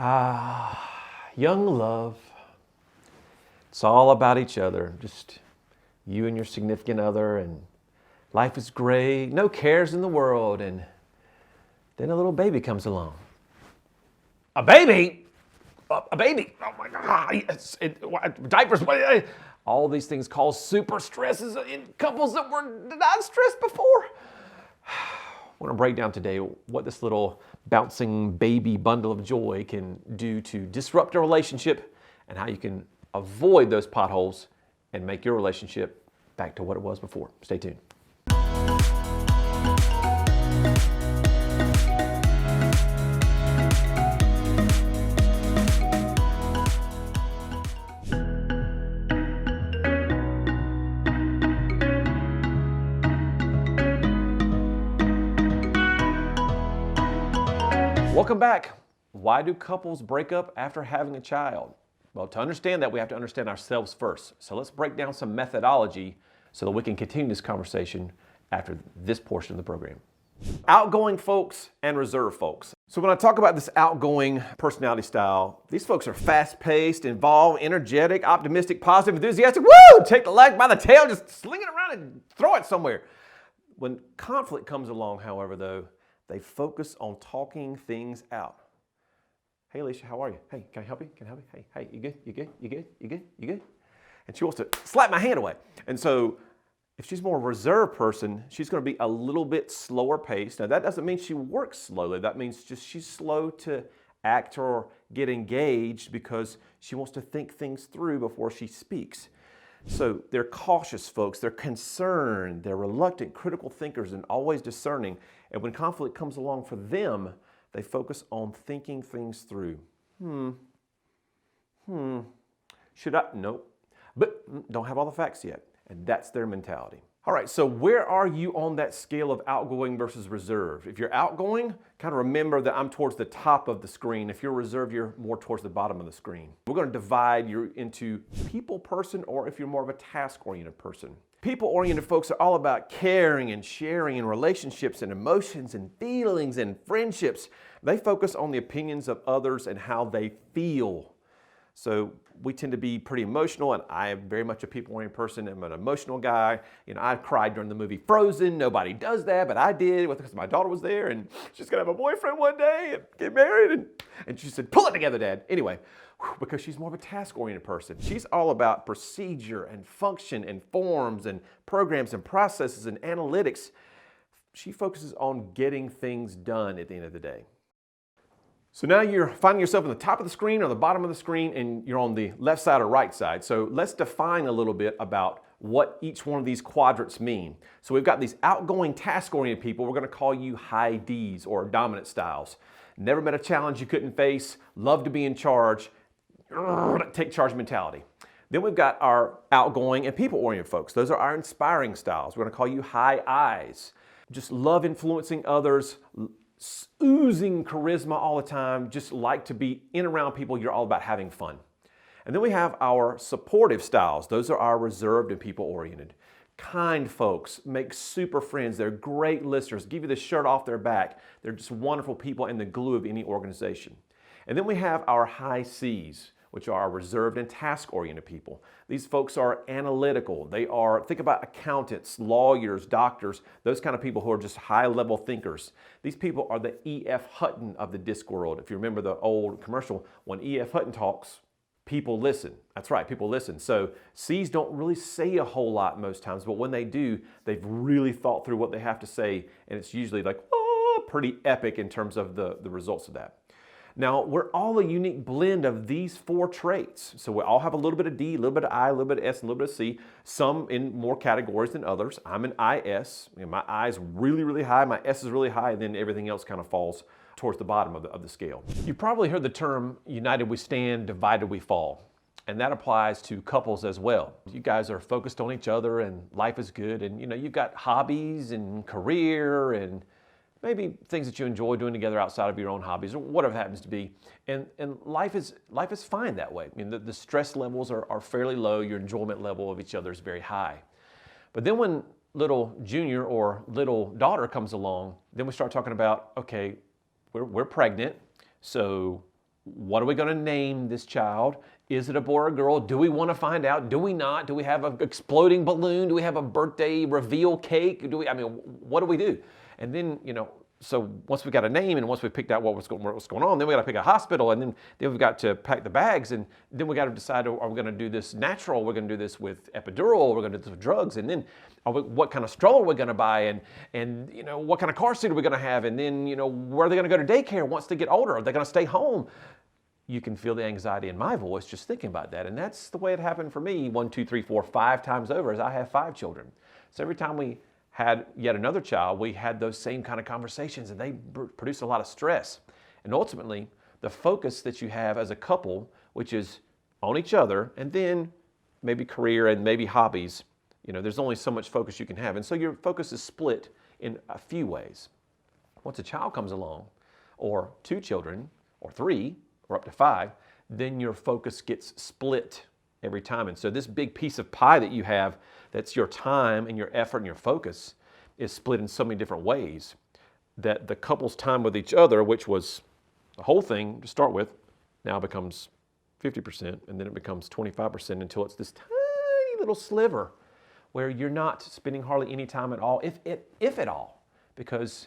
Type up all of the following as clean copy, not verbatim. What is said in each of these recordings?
Young love. It's all about each other. Just you and your significant other, and life is great, no cares in the world, and then a little baby comes along. A baby? A baby? Oh my God! Diapers? All these things cause super stresses in couples that were not stressed before. I want to break down today what this little bouncing baby bundle of joy can do to disrupt a relationship and how you can avoid those potholes and make your relationship back to what it was before. Stay tuned. Welcome back. Why do couples break up after having a child? Well, to understand that, we have to understand ourselves first. So let's break down some methodology so that we can continue this conversation after this portion of the program. Outgoing folks and reserved folks. So when I talk about this outgoing personality style, these folks are fast-paced, involved, energetic, optimistic, positive, enthusiastic. Woo! Take the leg by the tail, just sling it around and throw it somewhere. When conflict comes along, however, though, they focus on talking things out. Hey, Alicia, how are you? Hey, can I help you? Can I help you? Hey, you good? You good? You good? You good? You good? And she wants to slap my hand away. And so if she's more a reserved person, she's going to be a little bit slower paced. Now, that doesn't mean she works slowly. That means just she's slow to act or get engaged because she wants to think things through before she speaks. So they're cautious folks, they're concerned, they're reluctant, critical thinkers, and always discerning. And when conflict comes along for them, they focus on thinking things through. Should I? Nope. But don't have all the facts yet. And that's their mentality. All right, so where are you on that scale of outgoing versus reserved? If you're outgoing, kind of remember that I'm towards the top of the screen. If you're reserved, you're more towards the bottom of the screen. We're going to divide you into people person, or if you're more of a task-oriented person. People-oriented folks are all about caring and sharing and relationships and emotions and feelings and friendships. They focus on the opinions of others and how they feel. So we tend to be pretty emotional, and I am very much a people-oriented person. I'm an emotional guy. You know, I cried during the movie Frozen. Nobody does that, but I did because my daughter was there, and she's gonna have a boyfriend one day and get married. And she said, "Pull it together, Dad." Anyway, because she's more of a task-oriented person. She's all about procedure and function and forms and programs and processes and analytics. She focuses on getting things done at the end of the day. So now you're finding yourself on the top of the screen or the bottom of the screen, and you're on the left side or right side. So let's define a little bit about what each one of these quadrants mean. So we've got these outgoing, task-oriented people. We're going to call you high Ds, or dominant styles. Never met a challenge you couldn't face, love to be in charge, take charge mentality. Then we've got our outgoing and people-oriented folks. Those are our inspiring styles. We're going to call you high Is. Just love influencing others, oozing charisma all the time, just like to be in and around people. You're all about having fun. And then we have our supportive styles. Those are our reserved and people-oriented. Kind folks, make super friends. They're great listeners, give you the shirt off their back. They're just wonderful people and the glue of any organization. And then we have our high Cs, which are our reserved and task-oriented people. These folks are analytical. They are, think about accountants, lawyers, doctors, those kind of people who are just high-level thinkers. These people are the E.F. Hutton of the disc world. If you remember the old commercial, when E.F. Hutton talks, people listen. That's right, people listen. So C's don't really say a whole lot most times, but when they do, they've really thought through what they have to say, and it's usually like, oh, pretty epic in terms of the results of that. Now, we're all a unique blend of these four traits. So we all have a little bit of D, a little bit of I, a little bit of S, and a little bit of C, some in more categories than others. I'm an IS. You know, my I is really, really high, my S is really high, and then everything else kind of falls towards the bottom of the scale. You've probably heard the term, united we stand, divided we fall. And that applies to couples as well. You guys are focused on each other, and life is good, and you know, you've got hobbies and career and maybe things that you enjoy doing together outside of your own hobbies or whatever it happens to be. And life is fine that way. I mean, the stress levels are fairly low. Your enjoyment level of each other is very high. But then when little junior or little daughter comes along, then we start talking about, okay, we're pregnant, so What are we going to name this child? Is it a boy or a girl? Do we want to find out? Do we not? Do we have an exploding balloon? Do we have a birthday reveal cake? What do we do? And then, so once we got a name and once we picked out what was going on, then we got to pick a hospital, and then we've got to pack the bags, and then we got to decide, are we going to do this natural? We're going to do this with epidural? We're going to do this with drugs? And then what kind of stroller are we going to buy? And what kind of car seat are we going to have? And then, where are they going to go to daycare once they get older? Are they going to stay home? You can feel the anxiety in my voice just thinking about that. And that's the way it happened for me 1, 2, 3, 4, 5 times over, as I have 5 children. So every time we had yet another child, we had those same kind of conversations, and they produced a lot of stress. And ultimately, the focus that you have as a couple, which is on each other, and then maybe career and maybe hobbies, there's only so much focus you can have. And so your focus is split in a few ways. Once a child comes along, or 2 children, or 3, or up to 5, then your focus gets split every time. And so this big piece of pie that you have, that's your time and your effort and your focus, is split in so many different ways that the couple's time with each other, which was the whole thing to start with, now becomes 50%, and then it becomes 25% until it's this tiny little sliver where you're not spending hardly any time at all, if at all, because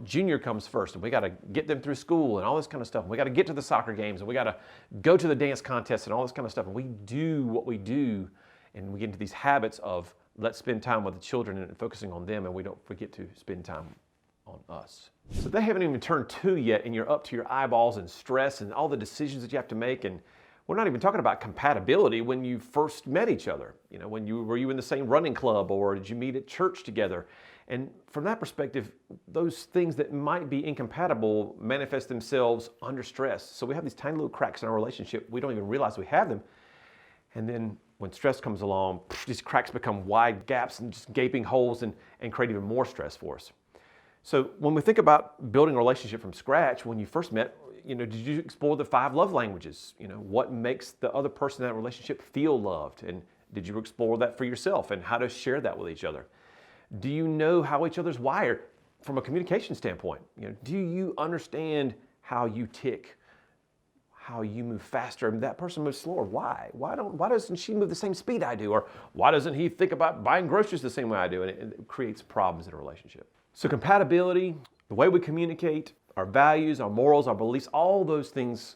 junior comes first, and we got to get them through school and all this kind of stuff. And we got to get to the soccer games, and we got to go to the dance contests and all this kind of stuff. And we do what we do, and we get into these habits of let's spend time with the children and focusing on them, and we don't forget to spend time on us. So they haven't even turned 2 yet, and you're up to your eyeballs in stress and all the decisions that you have to make. And we're not even talking about compatibility when you first met each other. Were you in the same running club, or did you meet at church together? And from that perspective, those things that might be incompatible manifest themselves under stress. So we have these tiny little cracks in our relationship. We don't even realize we have them. And then when stress comes along, these cracks become wide gaps and just gaping holes and create even more stress for us. So when we think about building a relationship from scratch, when you first met, did you explore the 5 love languages? What makes the other person in that relationship feel loved? And did you explore that for yourself and how to share that with each other? Do you know how each other's wired from a communication standpoint? Do you understand how you tick, how you move faster and that person moves slower? Why? Why doesn't she move the same speed I do? Or why doesn't he think about buying groceries the same way I do? And it creates problems in a relationship. So compatibility, the way we communicate, our values, our morals, our beliefs, all those things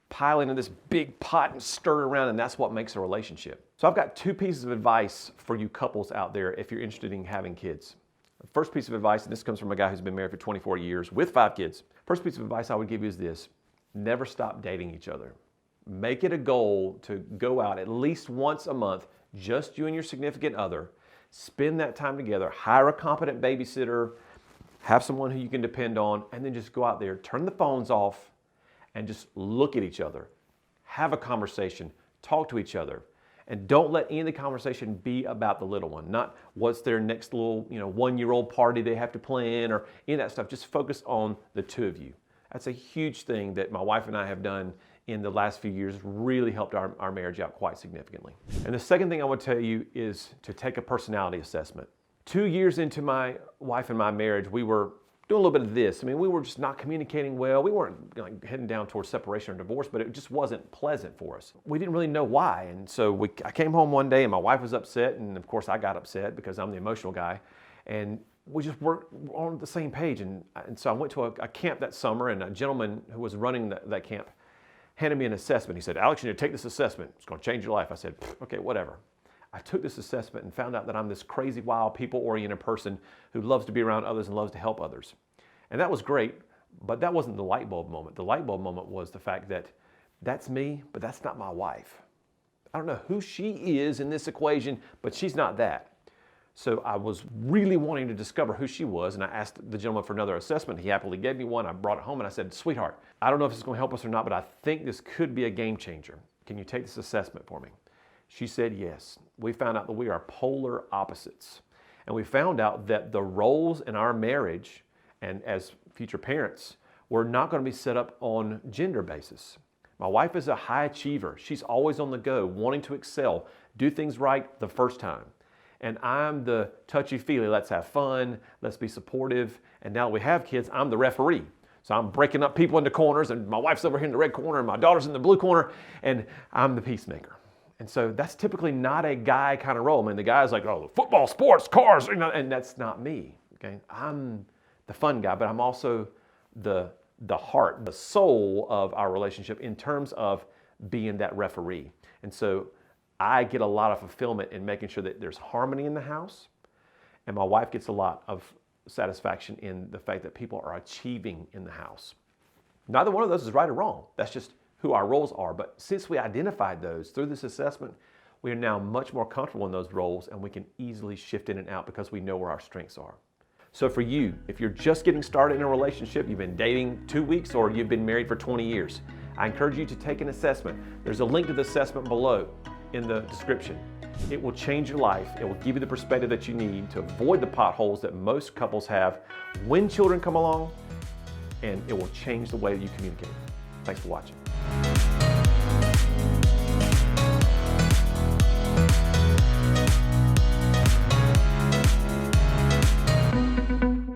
pile into this big pot and stir around, and that's what makes a relationship. So I've got 2 pieces of advice for you couples out there if you're interested in having kids. The first piece of advice, and this comes from a guy who's been married for 24 years with 5 kids. First piece of advice I would give you is this: never stop dating each other. Make it a goal to go out at least once a month, just you and your significant other. Spend that time together, hire a competent babysitter, have someone who you can depend on, and then just go out there, turn the phones off, and just look at each other. Have a conversation, talk to each other, and don't let any of the conversation be about the little one. Not what's their next little, 1-year-old party they have to plan or any of that stuff. Just focus on the 2 of you. That's a huge thing that my wife and I have done in the last few years, really helped our marriage out quite significantly. And the second thing I would tell you is to take a personality assessment. 2 years into my wife and my marriage, we were doing a little bit of this. We were just not communicating well. We weren't heading down towards separation or divorce, but it just wasn't pleasant for us. We didn't really know why. And so I came home one day and my wife was upset. And of course I got upset because I'm the emotional guy. And we just weren't on the same page. And so I went to a camp that summer, and a gentleman who was running that camp handed me an assessment. He said, "Alex, you need to take this assessment. It's going to change your life." I said, "Okay, whatever." I took this assessment and found out that I'm this crazy, wild, people-oriented person who loves to be around others and loves to help others. And that was great, but that wasn't the light bulb moment. The light bulb moment was the fact that that's me, but that's not my wife. I don't know who she is in this equation, but she's not that. So I was really wanting to discover who she was, and I asked the gentleman for another assessment. He happily gave me one. I brought it home and I said, "Sweetheart, I don't know if this is going to help us or not, but I think this could be a game changer. Can you take this assessment for me?" She said yes. We found out that we are polar opposites. And we found out that the roles in our marriage and as future parents were not going to be set up on gender basis. My wife is a high achiever. She's always on the go, wanting to excel, do things right the first time. And I'm the touchy-feely, let's have fun, let's be supportive. And now that we have kids, I'm the referee. So I'm breaking up people into corners, and my wife's over here in the red corner, and my daughter's in the blue corner, and I'm the peacemaker. And so that's typically not a guy kind of role. I mean, the guy's like, oh, football, sports, cars, and that's not me. Okay, I'm the fun guy, but I'm also the heart, the soul of our relationship in terms of being that referee. And so I get a lot of fulfillment in making sure that there's harmony in the house, and my wife gets a lot of satisfaction in the fact that people are achieving in the house. Neither one of those is right or wrong. That's just who our roles are. But since we identified those through this assessment, we are now much more comfortable in those roles, and we can easily shift in and out because we know where our strengths are. So for you, if you're just getting started in a relationship, you've been dating 2 weeks, or you've been married for 20 years, I encourage you to take an assessment. There's a link to the assessment below in the description. It will change your life. It will give you the perspective that you need to avoid the potholes that most couples have when children come along, and it will change the way that you communicate. Thanks for watching.